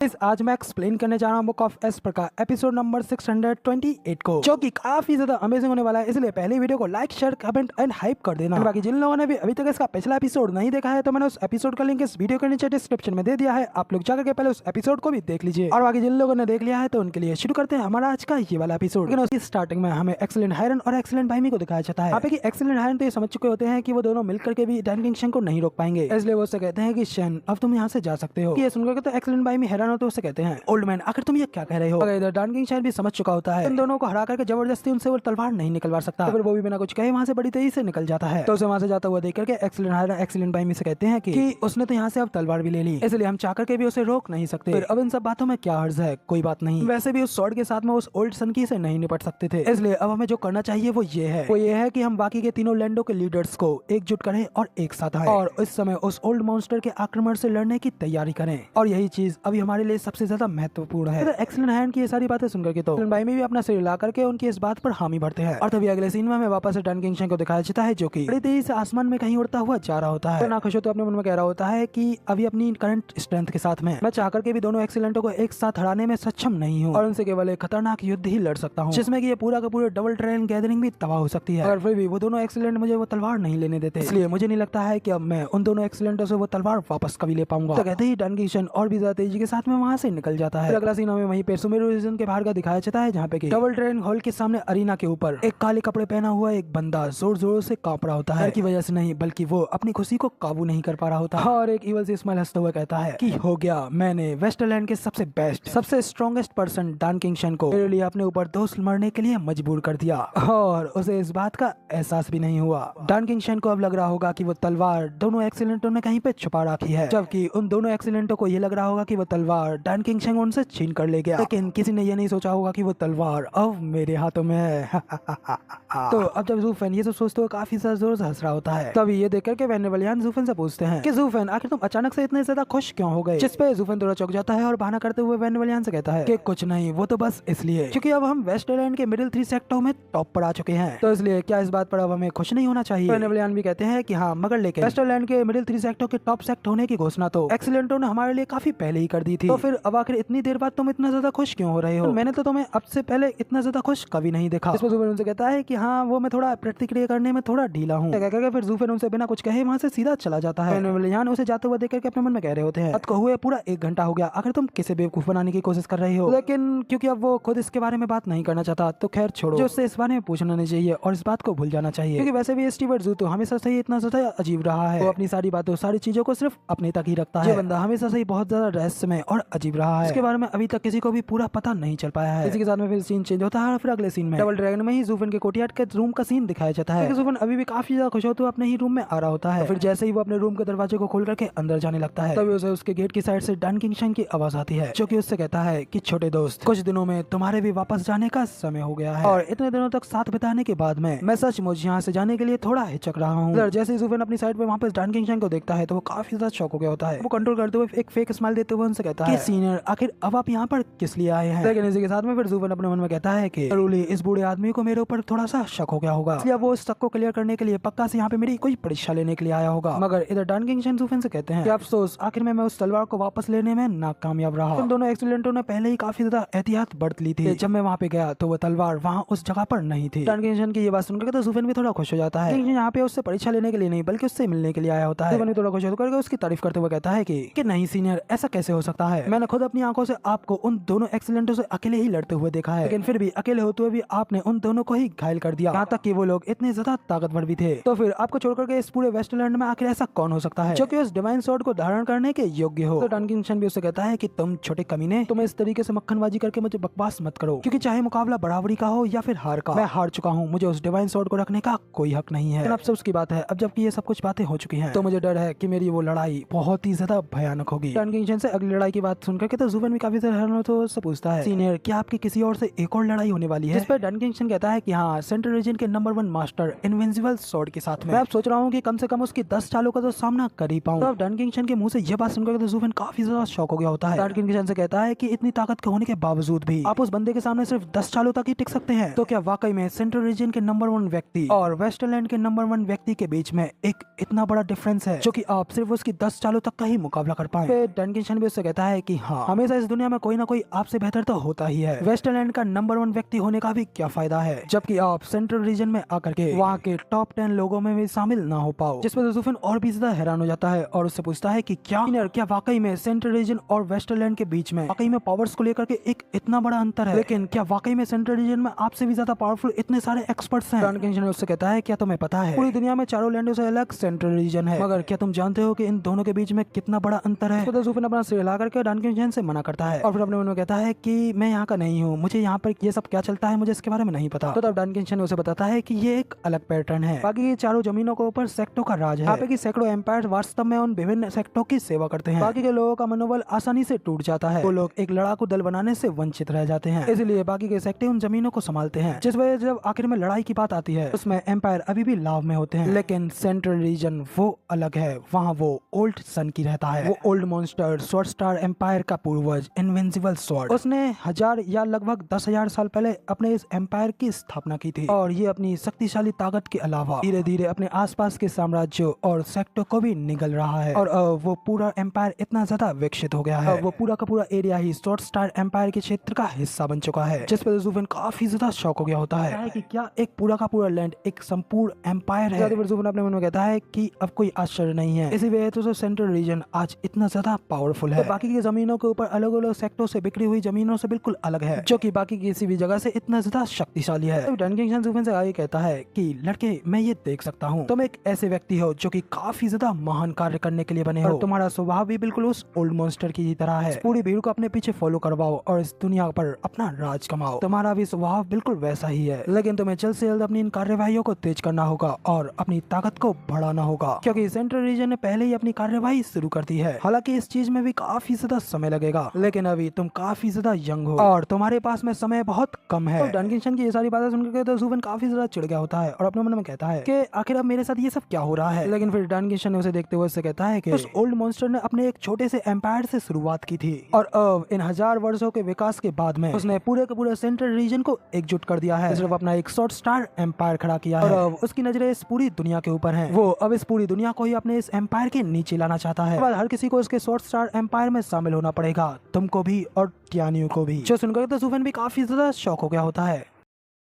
आज मैं एक्सप्लेन करने जा रहा हूँ बुक ऑफ एस्पर का एपिसोड नंबर 628 को, जो कि काफी ज्यादा अमेजिंग होने वाला है। इसलिए पहले वीडियो को like, share, comment and hype कर देना। बाकी जिन लोगों ने भी अभी तक इसका पिछला एपिसोड नहीं देखा है तो मैंने उस एपिसोड का लिंक इस वीडियो के नीचे डिस्क्रिप्शन में दे दिया है, आप लोग जाकर के पहले उस एपिसोड को भी देख लीजिए। और बाकी जिन लोगों ने देख लिया है तो उनके लिए शुरू करते हैं हमारा आज का ये वाला एपिसोड। लेकिन उसकी स्टार्टिंग में हमें एक्सीलेंट हायरन और एक्सीलेंट भाईमी को दिखाया जाता है। यहाँ पे एक्सीलेंट हायरन तो ये समझ चुके होते हैं कि वो दोनों मिलकर के भी डैन किंगशन को नहीं रोक पाएंगे, इसलिए वो उससे कहते हैं कि शन अब तुम यहाँ से जा सकते हो। ये सुनकर तो एक्सीलेंट भाईमी हैरान होते उससे कहते हैं, ओल्ड मैन आखिर तुम ये क्या कह रहे हो। इधर डैन किंगशन भी समझ चुका होता है इन दोनों को हरा करके जबरदस्ती उनसे वो तलवार नहीं निकलवा सकता, तो फिर वो भी बिना कुछ कहे वहाँ से बड़ी तेजी से निकल जाता है। तो उसे वहाँ से जाता हुआ देख करके एक्सीलेंट हायरन एक्सीलेंट भाईमी से कहते हैं कि उसने तो यहाँ से अब तलवार भी ले ली, इसलिए हम चाह करके भी उसे रोक नहीं सकते। फिर अब इन सब बातों में क्या अर्ज है, कोई बात नहीं। वैसे भी उस स्वॉर्ड के साथ में उस ओल्ड सनकी से नहीं निपट सकते थे, इसलिए अब हमें जो करना चाहिए वो ये है कि हम बाकी के तीनों लैंडो के लीडर्स को एकजुट करें और एक साथ आए और इस समय उस ओल्ड मॉन्स्टर के आक्रमण से लड़ने की तैयारी करें। और यही चीज अभी हमारे लिए सबसे ज्यादा महत्वपूर्ण है। एक्सीलेंट हायरन की ये सारी बातें सुनकर के तो भाई में भी अपना सिर ला करके उनकी इस बात पर हामी भरते हैं। और तभी अगले सीन में हमें वापस से डैन किंगशन को दिखाया जाता है, जो कि बड़ी तेजी से आसमान में कहीं उड़ता हुआ जा रहा होता है। तो नाखुश तो अपने मन में कह रहा होता है कि अभी अपनी करंट स्ट्रेंथ के साथ में मैं चाह करके भी दोनों एक्सीलेंटों को एक साथ हराने में सक्षम नहीं हूँ और उनसे केवल एक खतरनाक युद्ध ही लड़ सकता हूँ, जिसमें कि ये पूरा का पूरा डबल ट्रेन गैदरिंग भी तबाह हो सकती है। और फिर भी वो दोनों एक्सीलेंट मुझे वो तलवार नहीं लेने देते, इसलिए मुझे नहीं लगता है कि अब मैं उन दोनों एक्सीलेंटों से वो तलवार वापस कभी ले पाऊंगा। तो कहते ही डैन किंगशन और भी ज्यादा तेजी के साथ में वहां से निकल जाता है। अगला सीन हमें वहीं पे सुमेरु रीजन के बाहर का दिखाया जाता है, जहाँ पे डबल ट्रेन हॉल के सामने अरीना के ऊपर एक काले कपड़े पहना हुआ एक बंदा जोर जोर से कांप रहा होता है, डर की वजह से नहीं बल्कि वो अपनी खुशी को काबू नहीं कर पा रहा होता। और एक इवल से स्माइल हंसता हुआ कहता है कि हो गया, मैंने वेस्टलैंड के सबसे बेस्ट सबसे स्ट्रॉन्गेस्ट पर्सन डैन किंगशन को मेरे लिए अपने ऊपर दोस्त मरने के लिए मजबूर कर दिया और उसे इस बात का एहसास भी नहीं हुआ। डैन किंगशन को अब लग रहा होगा कि वो तलवार दोनों एक्सीलेंटों ने कहीं पे छुपा रखी है, जबकि उन दोनों एक्सीलेंटों को ये लग रहा होगा कि वो तलवार डैन किंगशन उनसे छीन कर ले गया, लेकिन किसी ने ये नहीं सोचा होगा कि वो तलवार अब मेरे हाथों में है। तो अब जब ज़ूफेन ये सब सोचते हुए काफी ज्यादा जोर से हंस रहा होता है, तभी ये देख करके वेनेवलियान ज़ूफेन से पूछते हैं कि ज़ूफेन आखिर तुम अचानक से इतने ज्यादा खुश क्यों हो गए। जिस पे ज़ूफेन थोड़ा चौंक जाता है और बहाना करते हुए वेनेवलियान से कहता है कि कुछ नहीं, वो तो बस इसलिए क्योंकि अब हम वेस्टलैंड के मिडिल 3 सेक्टरों में टॉप पर आ चुके हैं, तो इसलिए क्या इस बात पर अब हमें खुश नहीं होना चाहिए। वेनेवलियान भी कहते हैं कि हाँ, मगर लेकिन वेस्टलैंड के मिडिल 3 सेक्टर के टॉप सेक्ट होने की घोषणा तो एक्सीलेंटों ने हमारे लिए काफी पहले ही कर दी थी, तो फिर अब आखिर इतनी देर बाद तुम इतना ज्यादा खुश क्यों हो रहे हो। मैंने तो तुम्हें अब से पहले इतना ज्यादा खुश कभी नहीं देखा। इस पर ज़ूफेन उनसे कहता है कि हाँ, वो मैं थोड़ा प्रतिक्रिया करने में थोड़ा ढीला हूँ। फिर ज़ूफेन उनसे बिना कुछ कहे वहाँ से सीधा चला जाता है। वेनेवलियान उसे जाते हुए देख करके अपने मन में कह रहे होते हैं, को हुए पूरा 1 घंटा हो गया, आखिर तुम किसे बेवकूफ बनाने की कोशिश कर रहे हो। लेकिन क्योंकि अब वो खुद इसके बारे में बात नहीं करना चाहता तो खैर छोड़ो, जो उससे इस बारे में पूछना नहीं चाहिए और इस बात को भूल जाना चाहिए, क्योंकि वैसे भी स्टीवर्ट ज़ू तो हमेशा से ही इतना ज्यादा अजीब रहा है। वो अपनी सारी बातों सारी चीजों को सिर्फ अपने तक ही रखता है। बंदा हमेशा से ही बहुत ज्यादा रहस्यमय और अजीब रहा है, इसके बारे में अभी तक किसी को भी पूरा पता नहीं चल पाया है। इसी के साथ में फिर सीन चेंज होता है और फिर अगले सीन में डबल ड्रैगन में ही ज़ूफेन के कोर्टयार्ड के रूम का सीन दिखाया जाता है। ज़ूफेन अभी भी काफी ज्यादा खुश होते हुए अपने ही रूम में आ रहा होता है। फिर जैसे ही वो अपने रूम के दरवाजे को खोल करके अंदर जाने लगता है, तभी उसे उसके गेट की साइड से डैन किंगशन की आवाज आती है, जो कि उससे कहता है कि छोटे दोस्त, कुछ दिनों में तुम्हारे भी वापस जाने का समय हो गया है और इतने दिनों तक साथ बिताने के बाद में मैं सचमुच यहाँ से जाने के लिए थोड़ा हिचक रहा हूँ। जैसे ज़ूफेन अपनी साइड पे वहाँ पे डैन किंगशन को देखता है तो वो काफी ज्यादा शॉक हो गया होता है। वो कंट्रोल करते हुए एक फेक स्माइल देते हुए उनसे कहता है कि सीनियर, आखिर अब आप यहाँ पर किस लिए आए हैं। लेकिन इसी के साथ में फिर ज़ूफेन अपने मन में कहता है कि जरूरी इस बूढ़े आदमी को मेरे ऊपर थोड़ा सा शक हो गया होगा, इसलिए वो इस शक को क्लियर करने के लिए पक्का से यहाँ पे मेरी कोई परीक्षा लेने के लिए आया होगा। मगर इधर डैन किंगशन ज़ूफेन से कहते हैं कि अफसोस, आखिर में मैं उस तलवार को वापस लेने में नाकामयाब रहा। उन दोनों एक्सीलेंटों ने पहले ही काफी ज्यादा एहतियात बरत ली थी। जब मैं वहाँ पे गया तो वो तलवार वहाँ उस जगह पर नहीं थी। डैन किंगशन की ये बात सुनकर तो ज़ूफेन भी थोड़ा खुश हो जाता है। यहाँ पे उससे परीक्षा लेने के लिए नहीं बल्कि उससे मिलने के लिए आया होता है। ज़ूफेन भी थोड़ा खुश होकर उसकी तारीफ करते हुए कहता है कि नहीं सीनियर, ऐसा कैसे हो सकता है, मैंने खुद अपनी आंखों से आपको उन दोनों एक्सीलेंटों से अकेले ही लड़ते हुए देखा है, लेकिन फिर भी अकेले होते हुए भी आपने उन दोनों को ही घायल कर दिया, यहाँ तक कि वो लोग इतने ज्यादा ताकतवर भी थे। तो फिर आपको छोड़कर के इस पूरे वेस्टलैंड में आखिर ऐसा कौन हो सकता है जो कि उस डिवाइन स्वॉर्ड को धारण करने के योग्य हो। तो डैन किंगशन भी उससे कहता है कि तुम छोटे कमीने, तुम इस तरीके से मक्खनबाजी करके मुझे बकवास मत करो, क्योंकि चाहे मुकाबला बराबरी का हो या फिर हार का, मैं हार चुका हूँ, मुझे उस डिवाइन स्वॉर्ड को रखने का कोई हक नहीं है। अफसोस की बात है, अब जबकि ये सब कुछ बातें हो चुकी हैं तो मुझे डर है कि मेरी वो लड़ाई बहुत ही ज्यादा भयानक होगी। डैन किंगशन से अगली लड़ाई की बात सुनकर के तो ज़ूफेन भी काफी ज्यादा हैरान होता है, उससे पूछता है सीनियर, क्या आपकी किसी और से एक और लड़ाई होने वाली है। जिस पर डैन किंगशन कहता है कि हाँ, सेंट्रल रीजन के नंबर 1 मास्टर इनविंसिबल स्वॉर्ड के साथ में मैं अब सोच रहा हूँ कि कम से कम उसकी 10 चालों का तो सामना कर ही पाऊँ। तो अब डैन किंगशन के मुंह से यह बात सुनकर तो ज़ूफेन काफी ज्यादा शॉक हो गया होता है। डैन किंगशन से कहता है कि इतनी ताकत के होने के बावजूद भी आप उस बंदे के सामने सिर्फ 10 चालों तक ही टिक सकते हैं, तो क्या वाकई में सेंट्रल रीजन के नंबर 1 व्यक्ति और वेस्टलैंड के नंबर 1 व्यक्ति के बीच में एक इतना बड़ा डिफरेंस है जो कि आप सिर्फ उसकी 10 चालों तक का ही मुकाबला कर पाए। डैन किंगशन भी उससे कहता है कि हाँ, हमेशा इस दुनिया में कोई ना कोई आपसे बेहतर तो होता ही है। वेस्टलैंड का नंबर 1 व्यक्ति होने का भी क्या फायदा है जबकि आप सेंट्रल रीजन में आकर के वहाँ के टॉप 10 लोगों में भी शामिल ना हो पाओ। जिस पर जुफिन और भी ज्यादा हैरान हो जाता है और उससे पूछता है कि क्या वाकई में सेंट्रल रीजन और वेस्टलैंड के बीच में वाकई में पावर्स को लेकर के एक इतना बड़ा अंतर है, लेकिन क्या वाकई में सेंट्रल रीजन में आपसे भी ज्यादा पावरफुल इतने सारे एक्सपर्ट्स हैं। डन किंगसन उससे कहता है क्या तुम्हें पता है पूरी दुनिया में चारों लैंडों से अलग सेंट्रल रीजन है, मगर क्या तुम जानते हो कि इन दोनों के बीच में कितना बड़ा अंतर है। तो जुफिन अपना सिर हिला करके डन किंगसन से मना करता है और फिर अपने मन में कहता है कि मैं यहाँ का नहीं हूँ, मुझे यहाँ पर ये सब क्या चलता है मुझे इसके बारे में नहीं पता। तो तब डन किंगसन उसे बताता है कि ये एक अलग पैटर्न है, बाकी ये चारों जमीनों के ऊपर सेक्टों का राज है। यहाँ पे की सैकड़ों एम्पायर वास्तव में उन विभिन्न सेक्टों की सेवा करते हैं। बाकी के लोगों का मनोबल आसानी से टूट जाता है, वो लोग एक लड़ाकू दल बनाने से वंचित रह जाते हैं, इसलिए बाकी के सेक्टे उन जमीनों को संभालते हैं। जिस वजह जब आखिर में लड़ाई की बात आती है उसमें एम्पायर अभी भी लाभ में होते हैं, लेकिन सेंट्रल रीजन वो अलग है, वहाँ वो ओल्ड सन की रहता है। वो old monster sword star empire का पूर्वज इनविंसिबल स्वॉर्ड, उसने 1000 या लगभग 10,000 साल पहले अपने इस एम्पायर की स्थापना की थी और ये अपनी शक्तिशाली ताकत के अलावा धीरे धीरे अपने आसपास के साम्राज्यों और सेक्टों को भी निगल रहा है और वो पूरा एम्पायर इतना ज्यादा विकसित हो गया है, वो पूरा का पूरा एरिया ही स्वॉर्ड स्टार एम्पायर के क्षेत्र का हिस्सा बन चुका है। जिस पर जुफिन काफी ज्यादा शौक हो गया होता है कि क्या एक पूरा का पूरा लैंड एक संपूर्ण एम्पायर है। जुफिन अपने मन में कहता है कि अब कोई आश्चर्य नहीं है, इसी वजह से सेंट्रल रीजन आज इतना ज्यादा पावरफुल है। तो बाकी की जमीनों के ऊपर अलग अलग सेक्टरों से बिखरी हुई जमीनों से बिल्कुल अलग है, जो कि बाकी किसी भी जगह से इतना ज्यादा शक्तिशाली है। तो डन किंगसन जुफिन से आगे कहता है कि लड़के मैं ये देख सकता हूँ तुम एक ऐसे व्यक्ति हो जो कि काफी ज्यादा महान कार्य करने के लिए बने हो, तुम्हारा स्वभाव भी बिल्कुल उस ओल्ड मॉन्स्टर की तरह है। पूरी भीड़ को अपने पीछे फॉलो करवाओ और इस दुनिया पर अपना राज कमाओ, तुम्हारा भी स्वभाव बिल्कुल वैसा ही है, लेकिन तुम्हें जल्द से जल्द अपनी इन कार्यवाहियों को तेज करना होगा और अपनी ताकत को बढ़ाना होगा, क्योंकि सेंट्रल रीजन ने पहले ही अपनी कार्यवाही शुरू कर दी है। हालांकि इस चीज में भी काफी ज्यादा समय लगेगा, लेकिन अभी तुम काफी ज्यादा यंग हो और तुम्हारे पास में समय बहुत कम है। तो डन किंगसन की ये सारी बातें सुनकर तो जुफिन काफी ज्यादा चिढ़ गया होता है और अपने मन में कहता है कि आखिर अब मेरे साथ ये सब क्या हो रहा है। लेकिन फिर डन किंगसन ने उसे देखते हुए उससे कहता है कि उस ओल्ड मॉन्स्टर ने अपने एक छोटे से एम्पायर से शुरुआत की थी और अब इन 1000 वर्षों के विकास के बाद में उसने पूरे के पूरे सेंट्रल रीजन को एकजुट कर दिया है, सिर्फ अपना एक स्वॉर्ड स्टार एम्पायर खड़ा किया है और अब उसकी नजरें इस पूरी दुनिया के ऊपर हैं। वो अब इस पूरी दुनिया को ही अपने इस एम्पायर के नीचे लाना चाहता है। हर किसी को इसके स्वॉर्ड स्टार एम्पायर में शामिल होना पड़ेगा, तुमको भी और टियानियों को भी। जो सुनकर तो जुफिन भी काफी ज्यादा शौक हो गया होता है